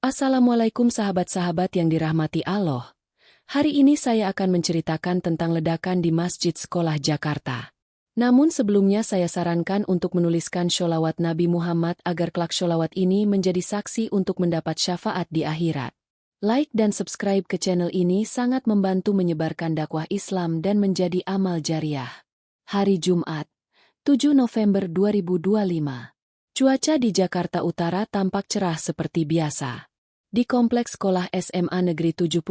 Assalamualaikum sahabat-sahabat yang dirahmati Allah. Hari ini saya akan menceritakan tentang ledakan di Masjid Sekolah Jakarta. Namun sebelumnya saya sarankan untuk menuliskan sholawat Nabi Muhammad agar kelak sholawat ini menjadi saksi untuk mendapat syafaat di akhirat. Like dan subscribe ke channel ini sangat membantu menyebarkan dakwah Islam dan menjadi amal jariah. Hari Jumat, 7 November 2025. Cuaca di Jakarta Utara tampak cerah seperti biasa. Di Kompleks Sekolah SMA Negeri 72,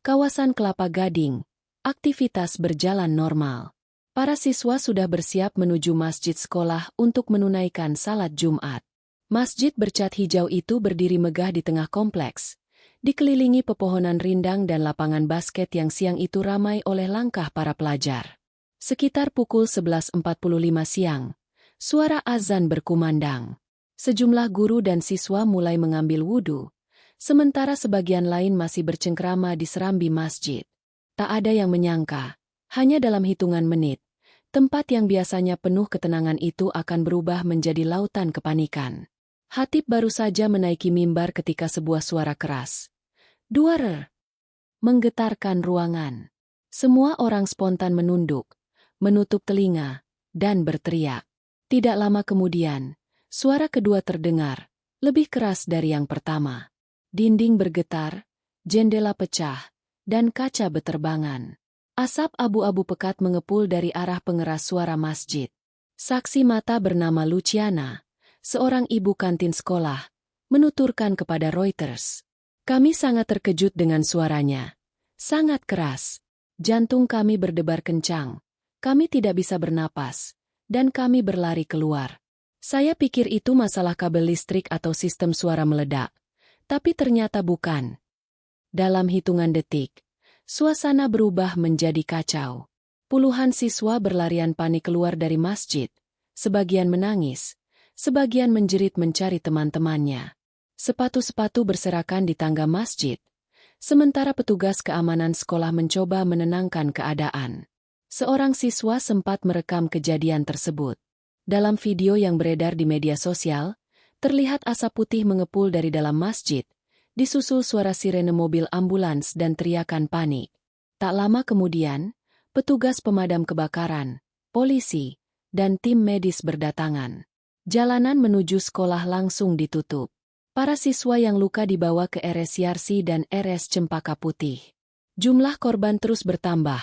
kawasan Kelapa Gading, aktivitas berjalan normal. Para siswa sudah bersiap menuju masjid sekolah untuk menunaikan salat Jumat. Masjid bercat hijau itu berdiri megah di tengah kompleks, dikelilingi pepohonan rindang dan lapangan basket yang siang itu ramai oleh langkah para pelajar. Sekitar pukul 11.45 siang, suara azan berkumandang. Sejumlah guru dan siswa mulai mengambil wudhu, sementara sebagian lain masih bercengkrama di serambi masjid. Tak ada yang menyangka, hanya dalam hitungan menit, tempat yang biasanya penuh ketenangan itu akan berubah menjadi lautan kepanikan. Khatib baru saja menaiki mimbar ketika sebuah suara keras, "Duar!" menggetarkan ruangan. Semua orang spontan menunduk, menutup telinga, dan berteriak. Tidak lama kemudian, suara kedua terdengar, lebih keras dari yang pertama. Dinding bergetar, jendela pecah, dan kaca beterbangan. Asap abu-abu pekat mengepul dari arah pengeras suara masjid. Saksi mata bernama Luciana, seorang ibu kantin sekolah, menuturkan kepada Reuters, "Kami sangat terkejut dengan suaranya. Sangat keras. Jantung kami berdebar kencang. Kami tidak bisa bernapas, dan kami berlari keluar. Saya pikir itu masalah kabel listrik atau sistem suara meledak, tapi ternyata bukan." Dalam hitungan detik, suasana berubah menjadi kacau. Puluhan siswa berlarian panik keluar dari masjid, sebagian menangis, sebagian menjerit mencari teman-temannya. Sepatu-sepatu berserakan di tangga masjid, sementara petugas keamanan sekolah mencoba menenangkan keadaan. Seorang siswa sempat merekam kejadian tersebut. Dalam video yang beredar di media sosial, terlihat asap putih mengepul dari dalam masjid, disusul suara sirene mobil ambulans dan teriakan panik. Tak lama kemudian, petugas pemadam kebakaran, polisi, dan tim medis berdatangan. Jalanan menuju sekolah langsung ditutup. Para siswa yang luka dibawa ke RS Yarsi dan RS Cempaka Putih. Jumlah korban terus bertambah,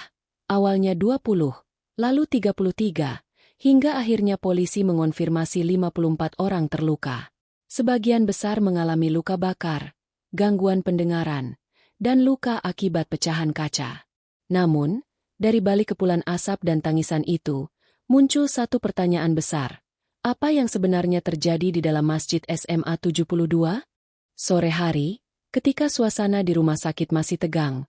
awalnya 20, lalu 33, hingga akhirnya polisi mengonfirmasi 54 orang terluka. Sebagian besar mengalami luka bakar, gangguan pendengaran, dan luka akibat pecahan kaca. Namun, dari balik kepulan asap dan tangisan itu, muncul satu pertanyaan besar. Apa yang sebenarnya terjadi di dalam Masjid SMA 72? Sore hari, ketika suasana di rumah sakit masih tegang,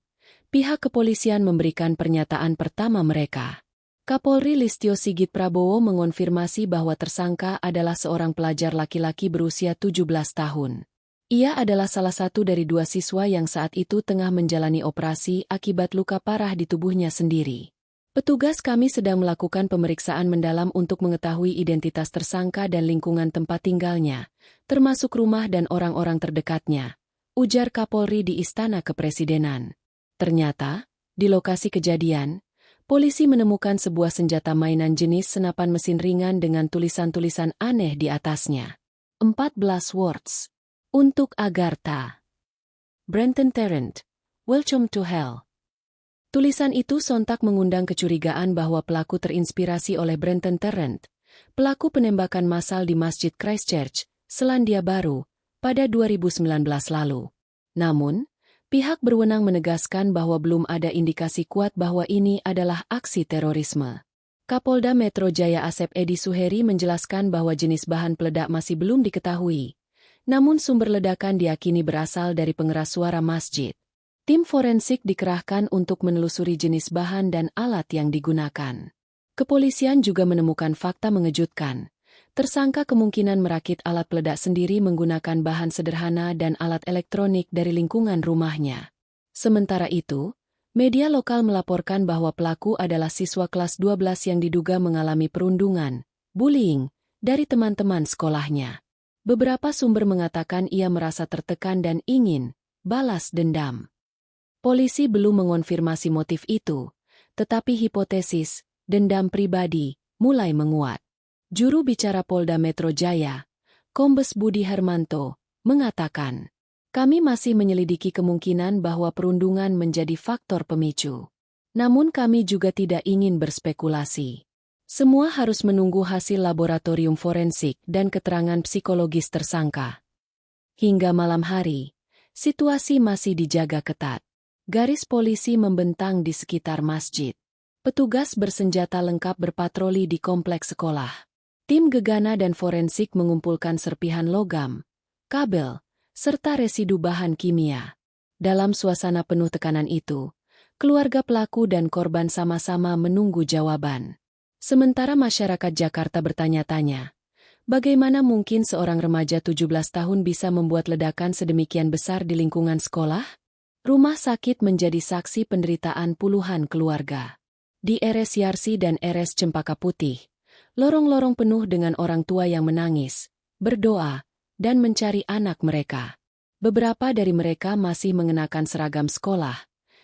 pihak kepolisian memberikan pernyataan pertama mereka. Kapolri Listio Sigit Prabowo mengonfirmasi bahwa tersangka adalah seorang pelajar laki-laki berusia 17 tahun. Ia adalah salah satu dari dua siswa yang saat itu tengah menjalani operasi akibat luka parah di tubuhnya sendiri. "Petugas kami sedang melakukan pemeriksaan mendalam untuk mengetahui identitas tersangka dan lingkungan tempat tinggalnya, termasuk rumah dan orang-orang terdekatnya," ujar Kapolri di Istana Kepresidenan. Ternyata, di lokasi kejadian, polisi menemukan sebuah senjata mainan jenis senapan mesin ringan dengan tulisan-tulisan aneh di atasnya. 14 words. Untuk Agartha. Brenton Tarrant. Welcome to hell. Tulisan itu sontak mengundang kecurigaan bahwa pelaku terinspirasi oleh Brenton Tarrant, pelaku penembakan massal di Masjid Christchurch, Selandia Baru, pada 2019 lalu. Namun, pihak berwenang menegaskan bahwa belum ada indikasi kuat bahwa ini adalah aksi terorisme. Kapolda Metro Jaya Asep Edi Suheri menjelaskan bahwa jenis bahan peledak masih belum diketahui, namun sumber ledakan diyakini berasal dari pengeras suara masjid. Tim forensik dikerahkan untuk menelusuri jenis bahan dan alat yang digunakan. Kepolisian juga menemukan fakta mengejutkan. Tersangka kemungkinan merakit alat peledak sendiri menggunakan bahan sederhana dan alat elektronik dari lingkungan rumahnya. Sementara itu, media lokal melaporkan bahwa pelaku adalah siswa kelas 12 yang diduga mengalami perundungan, bullying, dari teman-teman sekolahnya. Beberapa sumber mengatakan ia merasa tertekan dan ingin balas dendam. Polisi belum mengonfirmasi motif itu, tetapi hipotesis dendam pribadi mulai menguat. Juru bicara Polda Metro Jaya, Kombes Budi Hermanto, mengatakan, "Kami masih menyelidiki kemungkinan bahwa perundungan menjadi faktor pemicu. Namun kami juga tidak ingin berspekulasi. Semua harus menunggu hasil laboratorium forensik dan keterangan psikologis tersangka." Hingga malam hari, situasi masih dijaga ketat. Garis polisi membentang di sekitar masjid. Petugas bersenjata lengkap berpatroli di kompleks sekolah. Tim gegana dan forensik mengumpulkan serpihan logam, kabel, serta residu bahan kimia. Dalam suasana penuh tekanan itu, keluarga pelaku dan korban sama-sama menunggu jawaban. Sementara masyarakat Jakarta bertanya-tanya, bagaimana mungkin seorang remaja 17 tahun bisa membuat ledakan sedemikian besar di lingkungan sekolah? Rumah sakit menjadi saksi penderitaan puluhan keluarga. Di RS Yarsi dan RS Cempaka Putih, lorong-lorong penuh dengan orang tua yang menangis, berdoa, dan mencari anak mereka. Beberapa dari mereka masih mengenakan seragam sekolah,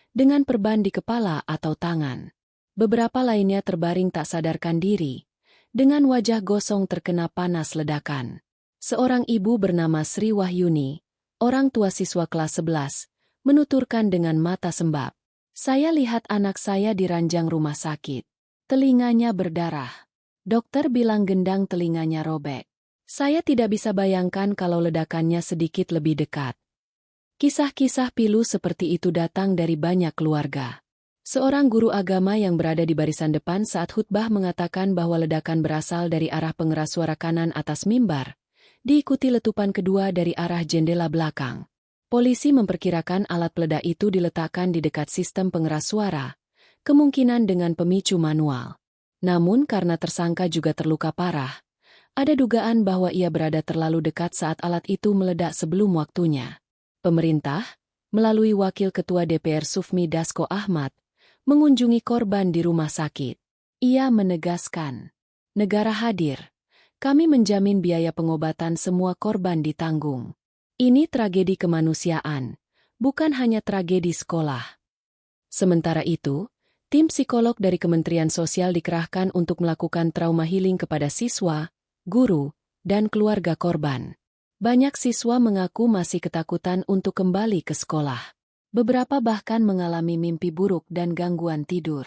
dengan perban di kepala atau tangan. Beberapa lainnya terbaring tak sadarkan diri, dengan wajah gosong terkena panas ledakan. Seorang ibu bernama Sri Wahyuni, orang tua siswa kelas 11, menuturkan dengan mata sembab, "Saya lihat anak saya diranjang rumah sakit. Telinganya berdarah. Dokter bilang gendang telinganya robek. Saya tidak bisa bayangkan kalau ledakannya sedikit lebih dekat." Kisah-kisah pilu seperti itu datang dari banyak keluarga. Seorang guru agama yang berada di barisan depan saat khutbah mengatakan bahwa ledakan berasal dari arah pengeras suara kanan atas mimbar, diikuti letupan kedua dari arah jendela belakang. Polisi memperkirakan alat peledak itu diletakkan di dekat sistem pengeras suara, kemungkinan dengan pemicu manual. Namun karena tersangka juga terluka parah, ada dugaan bahwa ia berada terlalu dekat saat alat itu meledak sebelum waktunya. Pemerintah, melalui Wakil Ketua DPR Sufmi Dasko Ahmad, mengunjungi korban di rumah sakit. Ia menegaskan, "Negara hadir. Kami menjamin biaya pengobatan semua korban ditanggung. Ini tragedi kemanusiaan, bukan hanya tragedi sekolah." Sementara itu, tim psikolog dari Kementerian Sosial dikerahkan untuk melakukan trauma healing kepada siswa, guru, dan keluarga korban. Banyak siswa mengaku masih ketakutan untuk kembali ke sekolah. Beberapa bahkan mengalami mimpi buruk dan gangguan tidur.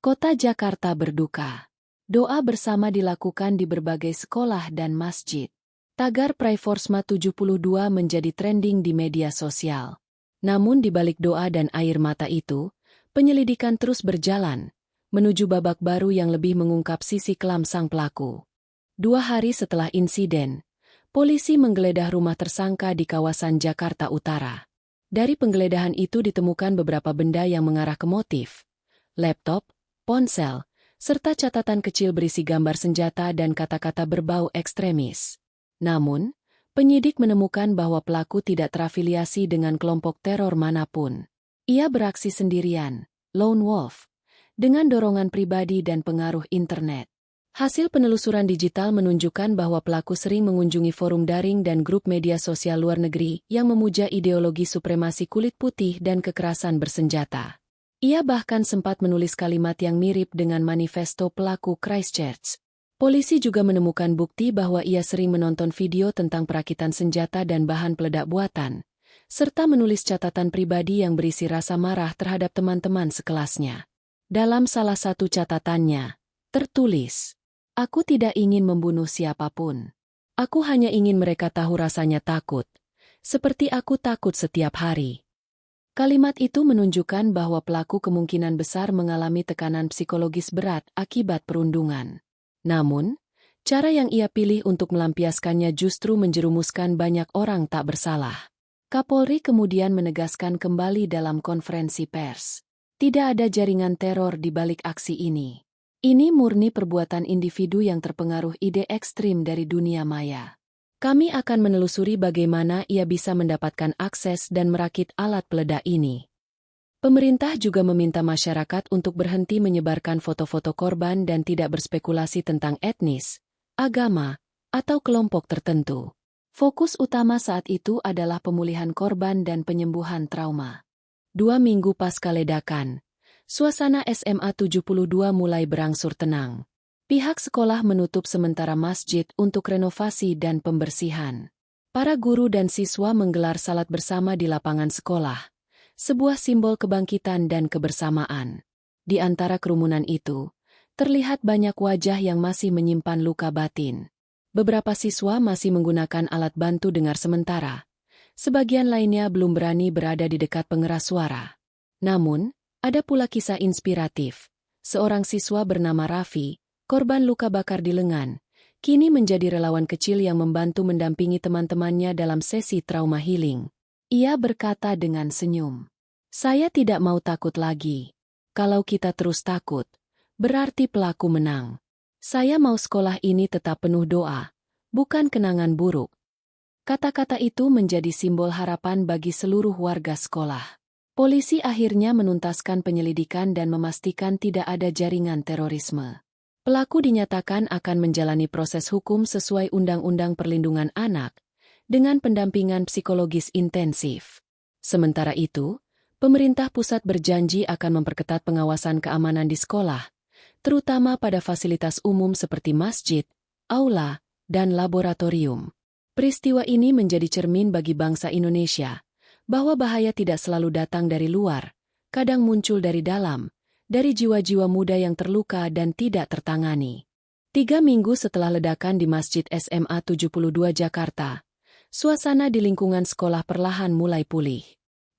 Kota Jakarta berduka. Doa bersama dilakukan di berbagai sekolah dan masjid. Tagar Prayforsma 72 menjadi trending di media sosial. Namun di balik doa dan air mata itu, penyelidikan terus berjalan, menuju babak baru yang lebih mengungkap sisi kelam sang pelaku. 2 hari setelah insiden, polisi menggeledah rumah tersangka di kawasan Jakarta Utara. Dari penggeledahan itu ditemukan beberapa benda yang mengarah ke motif, laptop, ponsel, serta catatan kecil berisi gambar senjata dan kata-kata berbau ekstremis. Namun, penyidik menemukan bahwa pelaku tidak terafiliasi dengan kelompok teror manapun. Ia beraksi sendirian, lone wolf, dengan dorongan pribadi dan pengaruh internet. Hasil penelusuran digital menunjukkan bahwa pelaku sering mengunjungi forum daring dan grup media sosial luar negeri yang memuja ideologi supremasi kulit putih dan kekerasan bersenjata. Ia bahkan sempat menulis kalimat yang mirip dengan manifesto pelaku Christchurch. Polisi juga menemukan bukti bahwa ia sering menonton video tentang perakitan senjata dan bahan peledak buatan, serta menulis catatan pribadi yang berisi rasa marah terhadap teman-teman sekelasnya. Dalam salah satu catatannya, tertulis, "Aku tidak ingin membunuh siapapun. Aku hanya ingin mereka tahu rasanya takut, seperti aku takut setiap hari." Kalimat itu menunjukkan bahwa pelaku kemungkinan besar mengalami tekanan psikologis berat akibat perundungan. Namun, cara yang ia pilih untuk melampiaskannya justru menjerumuskan banyak orang tak bersalah. Kapolri kemudian menegaskan kembali dalam konferensi pers, tidak ada jaringan teror di balik aksi ini. Ini murni perbuatan individu yang terpengaruh ide ekstrim dari dunia maya. Kami akan menelusuri bagaimana ia bisa mendapatkan akses dan merakit alat peledak ini. Pemerintah juga meminta masyarakat untuk berhenti menyebarkan foto-foto korban dan tidak berspekulasi tentang etnis, agama, atau kelompok tertentu. Fokus utama saat itu adalah pemulihan korban dan penyembuhan trauma. 2 minggu pasca ledakan, suasana SMA 72 mulai berangsur tenang. Pihak sekolah menutup sementara masjid untuk renovasi dan pembersihan. Para guru dan siswa menggelar salat bersama di lapangan sekolah, sebuah simbol kebangkitan dan kebersamaan. Di antara kerumunan itu, terlihat banyak wajah yang masih menyimpan luka batin. Beberapa siswa masih menggunakan alat bantu dengar sementara. Sebagian lainnya belum berani berada di dekat pengeras suara. Namun, ada pula kisah inspiratif. Seorang siswa bernama Raffi, korban luka bakar di lengan, kini menjadi relawan kecil yang membantu mendampingi teman-temannya dalam sesi trauma healing. Ia berkata dengan senyum, "Saya tidak mau takut lagi. Kalau kita terus takut, berarti pelaku menang. Saya mau sekolah ini tetap penuh doa, bukan kenangan buruk." Kata-kata itu menjadi simbol harapan bagi seluruh warga sekolah. Polisi akhirnya menuntaskan penyelidikan dan memastikan tidak ada jaringan terorisme. Pelaku dinyatakan akan menjalani proses hukum sesuai Undang-Undang Perlindungan Anak, dengan pendampingan psikologis intensif. Sementara itu, pemerintah pusat berjanji akan memperketat pengawasan keamanan di sekolah, terutama pada fasilitas umum seperti masjid, aula, dan laboratorium. Peristiwa ini menjadi cermin bagi bangsa Indonesia, bahwa bahaya tidak selalu datang dari luar, kadang muncul dari dalam, dari jiwa-jiwa muda yang terluka dan tidak tertangani. 3 minggu setelah ledakan di Masjid SMA 72 Jakarta, suasana di lingkungan sekolah perlahan mulai pulih.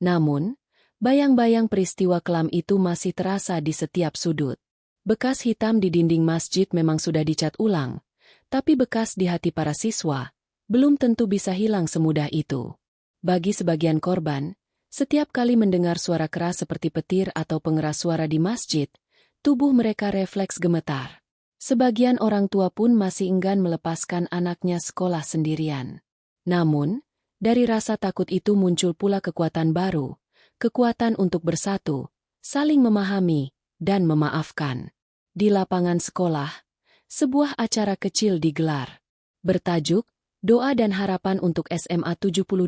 Namun, bayang-bayang peristiwa kelam itu masih terasa di setiap sudut. Bekas hitam di dinding masjid memang sudah dicat ulang, tapi bekas di hati para siswa belum tentu bisa hilang semudah itu. Bagi sebagian korban, setiap kali mendengar suara keras seperti petir atau pengeras suara di masjid, tubuh mereka refleks gemetar. Sebagian orang tua pun masih enggan melepaskan anaknya sekolah sendirian. Namun, dari rasa takut itu muncul pula kekuatan baru, kekuatan untuk bersatu, saling memahami, dan memaafkan. Di lapangan sekolah, sebuah acara kecil digelar. Bertajuk, Doa dan Harapan untuk SMA 72.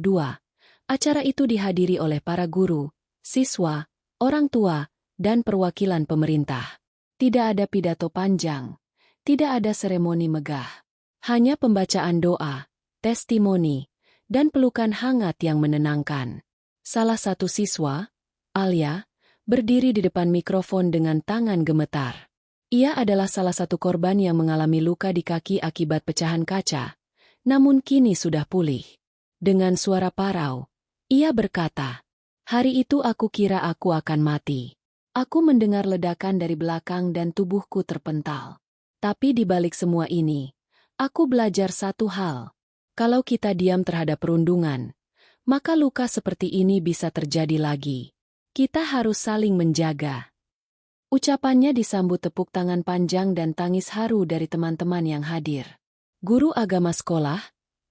Acara itu dihadiri oleh para guru, siswa, orang tua, dan perwakilan pemerintah. Tidak ada pidato panjang, tidak ada seremoni megah. Hanya pembacaan doa, testimoni, dan pelukan hangat yang menenangkan. Salah satu siswa, Alia, berdiri di depan mikrofon dengan tangan gemetar. Ia adalah salah satu korban yang mengalami luka di kaki akibat pecahan kaca, namun kini sudah pulih. Dengan suara parau, ia berkata, "Hari itu aku kira aku akan mati. Aku mendengar ledakan dari belakang dan tubuhku terpental. Tapi di balik semua ini, aku belajar satu hal. Kalau kita diam terhadap perundungan, maka luka seperti ini bisa terjadi lagi. Kita harus saling menjaga." Ucapannya disambut tepuk tangan panjang dan tangis haru dari teman-teman yang hadir. Guru agama sekolah,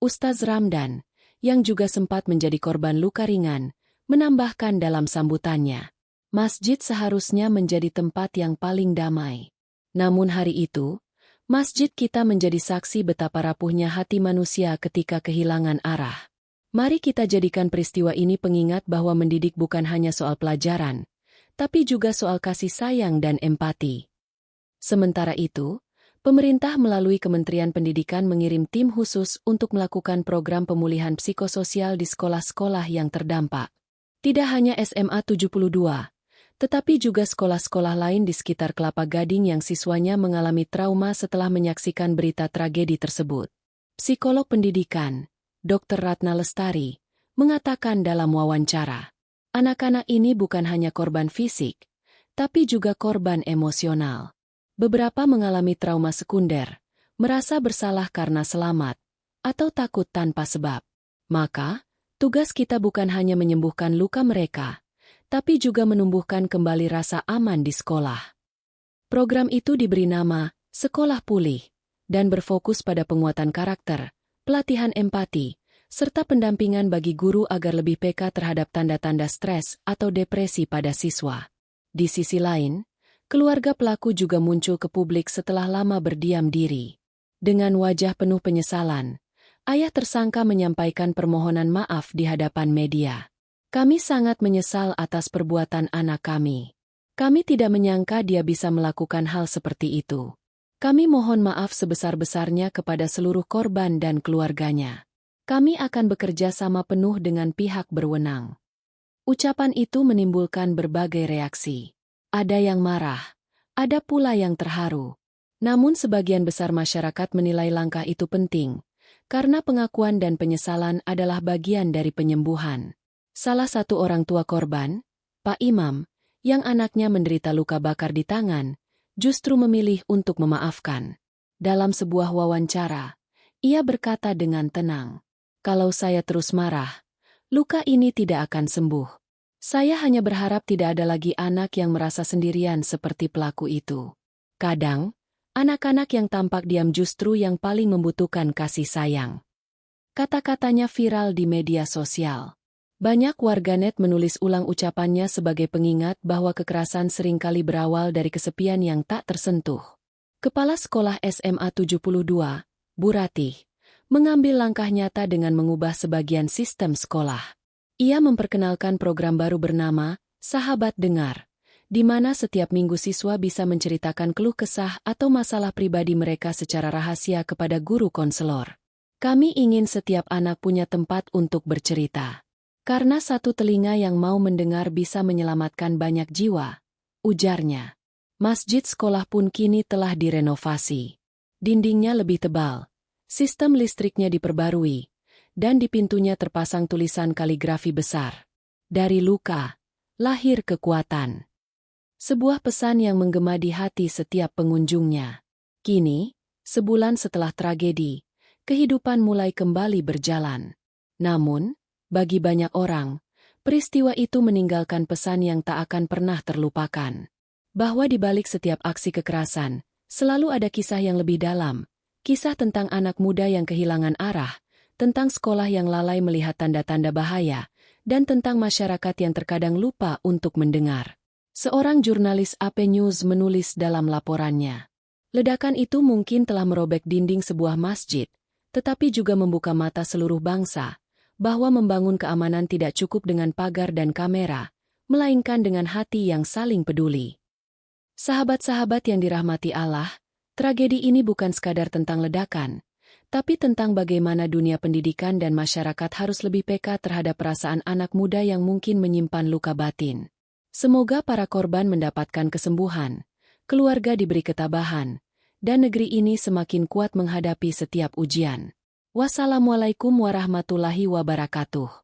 Ustaz Ramdan, yang juga sempat menjadi korban luka ringan, menambahkan dalam sambutannya, masjid seharusnya menjadi tempat yang paling damai. Namun hari itu, masjid kita menjadi saksi betapa rapuhnya hati manusia ketika kehilangan arah. Mari kita jadikan peristiwa ini pengingat bahwa mendidik bukan hanya soal pelajaran, tapi juga soal kasih sayang dan empati. Sementara itu, pemerintah melalui Kementerian Pendidikan mengirim tim khusus untuk melakukan program pemulihan psikososial di sekolah-sekolah yang terdampak. Tidak hanya SMA 72, tetapi juga sekolah-sekolah lain di sekitar Kelapa Gading yang siswanya mengalami trauma setelah menyaksikan berita tragedi tersebut. Psikolog pendidikan, Dr. Ratna Lestari, mengatakan dalam wawancara, anak-anak ini bukan hanya korban fisik, tapi juga korban emosional. Beberapa mengalami trauma sekunder, merasa bersalah karena selamat, atau takut tanpa sebab. Maka, tugas kita bukan hanya menyembuhkan luka mereka, tapi juga menumbuhkan kembali rasa aman di sekolah. Program itu diberi nama Sekolah Pulih, dan berfokus pada penguatan karakter, pelatihan empati, serta pendampingan bagi guru agar lebih peka terhadap tanda-tanda stres atau depresi pada siswa. Di sisi lain, keluarga pelaku juga muncul ke publik setelah lama berdiam diri. Dengan wajah penuh penyesalan, ayah tersangka menyampaikan permohonan maaf di hadapan media. Kami sangat menyesal atas perbuatan anak kami. Kami tidak menyangka dia bisa melakukan hal seperti itu. Kami mohon maaf sebesar-besarnya kepada seluruh korban dan keluarganya. Kami akan bekerja sama penuh dengan pihak berwenang. Ucapan itu menimbulkan berbagai reaksi. Ada yang marah, ada pula yang terharu. Namun sebagian besar masyarakat menilai langkah itu penting, karena pengakuan dan penyesalan adalah bagian dari penyembuhan. Salah satu orang tua korban, Pak Imam, yang anaknya menderita luka bakar di tangan, justru memilih untuk memaafkan. Dalam sebuah wawancara, ia berkata dengan tenang, "Kalau saya terus marah, luka ini tidak akan sembuh. Saya hanya berharap tidak ada lagi anak yang merasa sendirian seperti pelaku itu." Kadang, anak-anak yang tampak diam justru yang paling membutuhkan kasih sayang. Kata-katanya viral di media sosial. Banyak warganet menulis ulang ucapannya sebagai pengingat bahwa kekerasan seringkali berawal dari kesepian yang tak tersentuh. Kepala Sekolah SMA 72, Bu Ratih, mengambil langkah nyata dengan mengubah sebagian sistem sekolah. Ia memperkenalkan program baru bernama Sahabat Dengar, di mana setiap minggu siswa bisa menceritakan keluh kesah atau masalah pribadi mereka secara rahasia kepada guru konselor. Kami ingin setiap anak punya tempat untuk bercerita. Karena satu telinga yang mau mendengar bisa menyelamatkan banyak jiwa, ujarnya. Masjid sekolah pun kini telah direnovasi. Dindingnya lebih tebal, sistem listriknya diperbarui, dan di pintunya terpasang tulisan kaligrafi besar. Dari luka, lahir kekuatan. Sebuah pesan yang menggema di hati setiap pengunjungnya. Kini, sebulan setelah tragedi, kehidupan mulai kembali berjalan. Namun, bagi banyak orang, peristiwa itu meninggalkan pesan yang tak akan pernah terlupakan. Bahwa di balik setiap aksi kekerasan, selalu ada kisah yang lebih dalam, kisah tentang anak muda yang kehilangan arah, tentang sekolah yang lalai melihat tanda-tanda bahaya, dan tentang masyarakat yang terkadang lupa untuk mendengar. Seorang jurnalis AP News menulis dalam laporannya, ledakan itu mungkin telah merobek dinding sebuah masjid, tetapi juga membuka mata seluruh bangsa, bahwa membangun keamanan tidak cukup dengan pagar dan kamera, melainkan dengan hati yang saling peduli. Sahabat-sahabat yang dirahmati Allah, tragedi ini bukan sekadar tentang ledakan, tapi tentang bagaimana dunia pendidikan dan masyarakat harus lebih peka terhadap perasaan anak muda yang mungkin menyimpan luka batin. Semoga para korban mendapatkan kesembuhan, keluarga diberi ketabahan, dan negeri ini semakin kuat menghadapi setiap ujian. Wassalamualaikum warahmatullahi wabarakatuh.